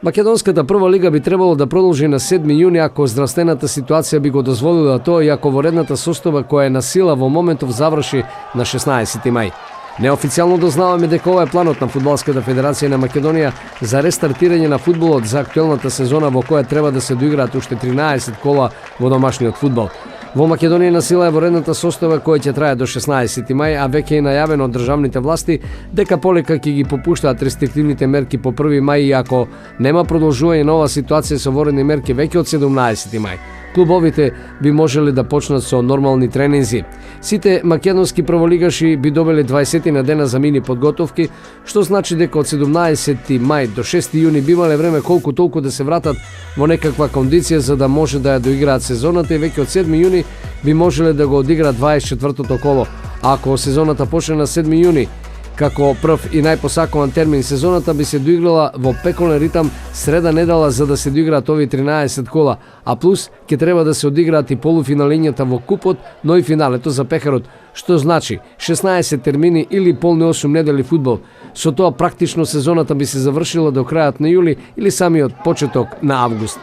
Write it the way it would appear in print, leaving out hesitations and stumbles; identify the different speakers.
Speaker 1: Македонската прва лига би требало да продолжи на 7 јуни ако здравствената ситуација би го дозволила тоа и ако воредната состава која е на сила во моментов заврши на 16 мај. Неофицијално дознаваме дека ова е планот на Фудбалската федерација на Македонија за рестартирање на фудбалот за актуелната сезона во која треба да се доиграат уште 13 кола во домашниот фудбал. Во Македонија на сила е воредната состава која ќе трае до 16 мај, а веќе е најавено од државните власти дека полека ќе ги попуштаат рестриктивните мерки по 1 мај и ако нема продолжување на оваа ситуација со воредни мерки веќе од 17 мај. Клубовите би можеле да почнат со нормални тренинзи. Сите македонски прволигаши би добиле 20 на дена за мини подготовки, што значи дека од 17 мај до 6 јуни би имале време колку толку да се вратат во некаква кондиција за да може да ја доиграат сезоната и веќе од 7 јуни би можеле да го одиграат 24-то коло. А ако сезоната почне на 7 јуни, како прв и најпосакуван термин, сезоната би се доиграла во пеколен ритам среда недела за да се доиграат овие 13 кола, а плюс ќе треба да се одиграат и полуфиналињата во купот, но и финалето за пехарот, што значи 16 термини или полни 8 недели фудбал. Со тоа практично сезоната би се завршила до крајот на јули или самиот почеток на август.